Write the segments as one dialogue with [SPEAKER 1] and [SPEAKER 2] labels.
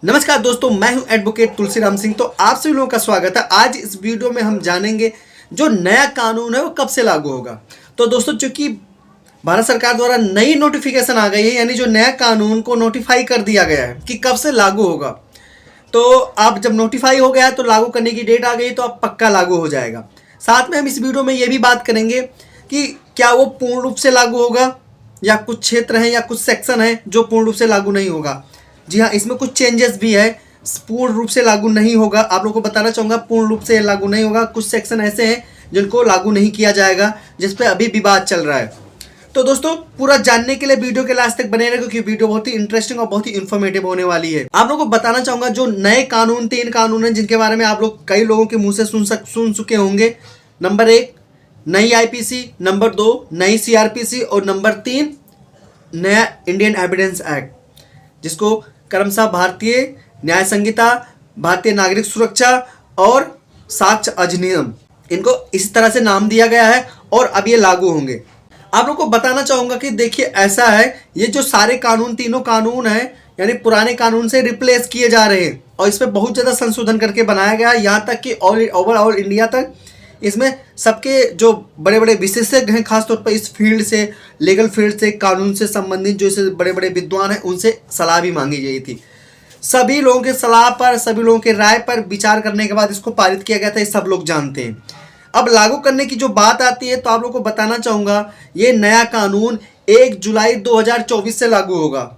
[SPEAKER 1] नमस्कार दोस्तों, मैं हूं एडवोकेट तुलसीराम सिंह। तो आप सभी लोगों का स्वागत है। आज इस वीडियो में हम जानेंगे जो नया कानून है वो कब से लागू होगा। तो दोस्तों, चूंकि भारत सरकार द्वारा नई नोटिफिकेशन आ गई है, यानी जो नया कानून को नोटिफाई कर दिया गया है कि कब से लागू होगा। तो अब जब नोटिफाई हो गया है तो लागू करने की डेट आ गई, तो अब पक्का लागू हो जाएगा। साथ में हम इस वीडियो में ये भी बात करेंगे कि क्या वो पूर्ण रूप से लागू होगा या कुछ क्षेत्र हैं या कुछ सेक्शन है जो पूर्ण रूप से लागू नहीं होगा। जी हाँ, इसमें कुछ चेंजेस भी है, पूर्ण रूप से लागू नहीं होगा। आप लोगों को बताना चाहूँगा, पूर्ण रूप से लागू नहीं होगा। कुछ सेक्शन ऐसे हैं जिनको लागू नहीं किया जाएगा, जिस पे अभी विवाद चल रहा है। तो दोस्तों, पूरा जानने के लिए वीडियो के लास्ट तक बने रहे, क्योंकि वीडियो बहुत ही इंटरेस्टिंग और बहुत ही इन्फॉर्मेटिव होने वाली है। आप लोगों को बताना चाहूँगा, जो नए कानून, 3 कानून हैं जिनके बारे में आप लोग कई लोगों के मुँह से सुन चुके होंगे। नंबर 1 नई IPC, नंबर 2 नई CRPC और नंबर 3 नया इंडियन एविडेंस एक्ट, जिसको क्रमशः भारतीय न्याय संहिता, भारतीय नागरिक सुरक्षा और साक्ष्य अधिनियम, इनको इस तरह से नाम दिया गया है और अब ये लागू होंगे। आप लोगों को बताना चाहूँगा कि देखिए, ऐसा है, ये जो सारे कानून, तीनों कानून हैं, यानी पुराने कानून से रिप्लेस किए जा रहे हैं और इसमें बहुत ज़्यादा संशोधन करके बनाया गया है। यहाँ तक कि ओवरऑल इंडिया तक इसमें सबके जो बड़े बड़े विशेषज्ञ हैं, खासतौर पर इस फील्ड से, लीगल फील्ड से, कानून से संबंधित जो इसे बड़े बड़े विद्वान हैं, उनसे सलाह भी मांगी गई थी। सभी लोगों के सलाह पर, सभी लोगों के राय पर विचार करने के बाद इसको पारित किया गया था। ये सब लोग जानते हैं। अब लागू करने की जो बात आती है, तो आप लोग को बताना चाहूँगा, ये नया कानून 1 जुलाई 2024 से लागू होगा।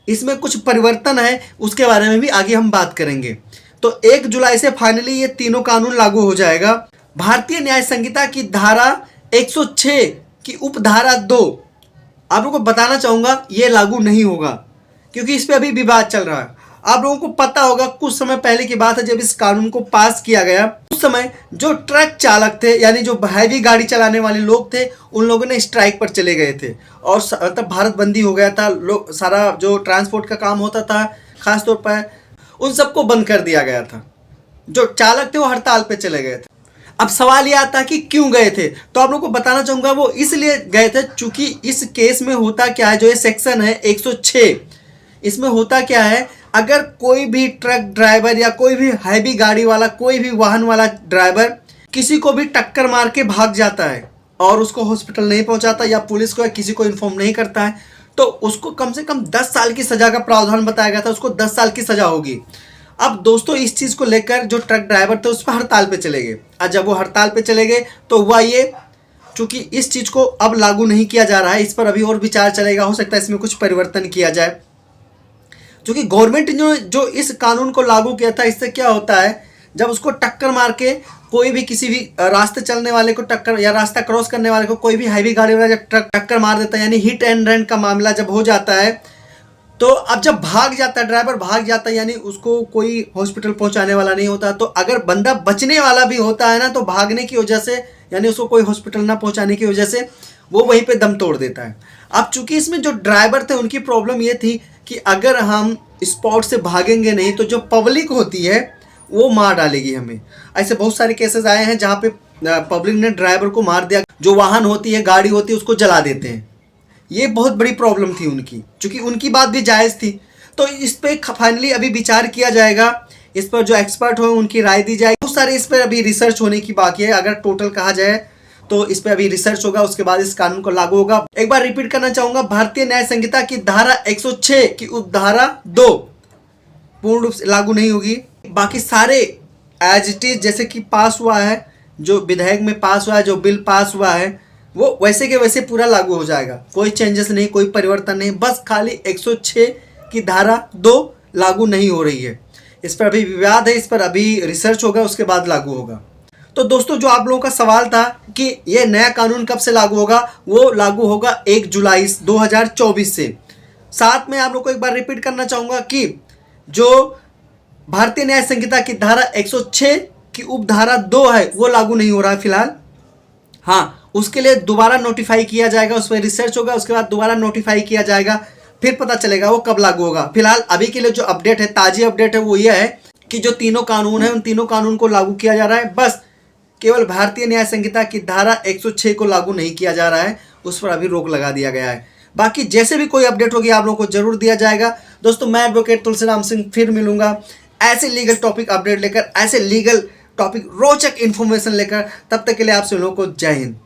[SPEAKER 1] इसमें कुछ परिवर्तन है, उसके बारे में भी आगे हम बात करेंगे। तो 1 जुलाई से फाइनली ये तीनों कानून लागू हो जाएगा। भारतीय न्याय संहिता की धारा 106 की उपधारा 2, आप लोगों को बताना चाहूँगा, ये लागू नहीं होगा, क्योंकि इस पे अभी विवाद चल रहा है। आप लोगों को पता होगा, कुछ समय पहले की बात है, जब इस कानून को पास किया गया, उस समय जो ट्रक चालक थे, यानी जो हैवी गाड़ी चलाने वाले लोग थे, उन लोगों ने स्ट्राइक पर चले गए थे और तब भारत बंदी हो गया था। लोग, सारा जो ट्रांसपोर्ट का काम होता था, खासतौर पर उन सबको बंद कर दिया गया था। जो चालक थे वो हड़ताल पे चले गए थे। अब सवाल ये आता है कि क्यों गए थे। तो आप लोगों को बताना चाहूँगा, वो इसलिए गए थे चूंकि इस केस में होता क्या है, जो ये सेक्शन है 106, इसमें होता क्या है, अगर कोई भी ट्रक ड्राइवर या कोई भी हैवी गाड़ी वाला, कोई भी वाहन वाला ड्राइवर किसी को भी टक्कर मार के भाग जाता है और उसको हॉस्पिटल नहीं पहुंचाता या पुलिस को या किसी को इन्फॉर्म नहीं करता है, तो उसको कम से कम 10 साल की सजा का प्रावधान बताया गया था। उसको 10 साल की सजा होगी। अब दोस्तों, इस चीज़ को लेकर जो ट्रक ड्राइवर थे उस पर हड़ताल पे चले गए। और जब वो हड़ताल पे चले गए तो हुआ ये, चूंकि इस चीज़ को अब लागू नहीं किया जा रहा है, इस पर अभी और विचार चलेगा, हो सकता है इसमें कुछ परिवर्तन किया जाए। क्योंकि गवर्नमेंट ने जो इस कानून को लागू किया था, इससे क्या होता है, जब उसको टक्कर मार के कोई भी किसी भी रास्ते चलने वाले को टक्कर, या रास्ता क्रॉस करने वाले को कोई भी हैवी गाड़ी वाला जब ट्रक टक्कर मार देता है, यानी हिट एंड रन का मामला जब हो जाता है, तो अब जब भाग जाता है, ड्राइवर भाग जाता है, यानी उसको कोई हॉस्पिटल पहुंचाने वाला नहीं होता। तो अगर बंदा बचने वाला भी होता है ना, तो भागने की वजह से, यानी उसको कोई हॉस्पिटल ना पहुंचाने की वजह से वो वहीं पे दम तोड़ देता है। अब चूंकि इसमें जो ड्राइवर थे, उनकी प्रॉब्लम ये थी कि अगर हम स्पॉट से भागेंगे नहीं तो जो पब्लिक होती है वो मार डालेगी हमें। ऐसे बहुत सारे केसेस आए हैं जहाँ पे पब्लिक ने ड्राइवर को मार दिया। जो वाहन होती है, गाड़ी होती है, उसको जला देते हैं। ये बहुत बड़ी प्रॉब्लम थी उनकी, क्योंकि उनकी बात भी जायज़ थी। तो इस पर फाइनली अभी विचार किया जाएगा। इस पर जो एक्सपर्ट हो उनकी राय दी जाएगी। बहुत सारे इस पर अभी रिसर्च होने की बाकी है। अगर टोटल कहा जाए तो इस पर अभी रिसर्च होगा, उसके बाद इस कानून को लागू होगा। एक बार रिपीट करना चाहूँगा, भारतीय न्याय संहिता की धारा 106 की उपधारा 2 पूर्ण रूप से लागू नहीं होगी। बाकी सारे एज इट इज, जैसे कि पास हुआ है, जो विधेयक में पास हुआ है, जो बिल पास हुआ है, वो वैसे के वैसे पूरा लागू हो जाएगा। कोई चेंजेस नहीं, कोई परिवर्तन नहीं, बस खाली 106 की धारा 2 लागू नहीं हो रही है। इस पर अभी विवाद है, इस पर अभी रिसर्च होगा, उसके बाद लागू होगा। तो दोस्तों, जो आप लोगों का सवाल था कि ये नया कानून कब से लागू होगा, वो लागू होगा 1 जुलाई 2024 से। साथ में आप लोग को एक बार रिपीट करना चाहूँगा कि जो भारतीय न्याय संहिता की धारा 106 की उपधारा 2 है, वो लागू नहीं हो रहा है फिलहाल। हाँ, उसके लिए दोबारा नोटिफाई किया जाएगा, उस पर रिसर्च होगा, उसके बाद दोबारा नोटिफाई किया जाएगा, फिर पता चलेगा वो कब लागू होगा। फिलहाल अभी के लिए जो अपडेट है, ताज़ी अपडेट है, वो ये है कि जो तीनों कानून है, उन तीनों कानून को लागू किया जा रहा है। बस केवल भारतीय न्याय संहिता की धारा 106 को लागू नहीं किया जा रहा है, उस पर अभी रोक लगा दिया गया है। बाकी जैसे भी कोई अपडेट होगी आप लोगों को जरूर दिया जाएगा। दोस्तों मैं एडवोकेट तुलसीराम सिंह फिर मिलूंगा ऐसे लीगल टॉपिक अपडेट लेकर, ऐसे लीगल टॉपिक रोचक इन्फॉर्मेशन लेकर। तब तक के लिए आप सभी लोगों को जय हिंद।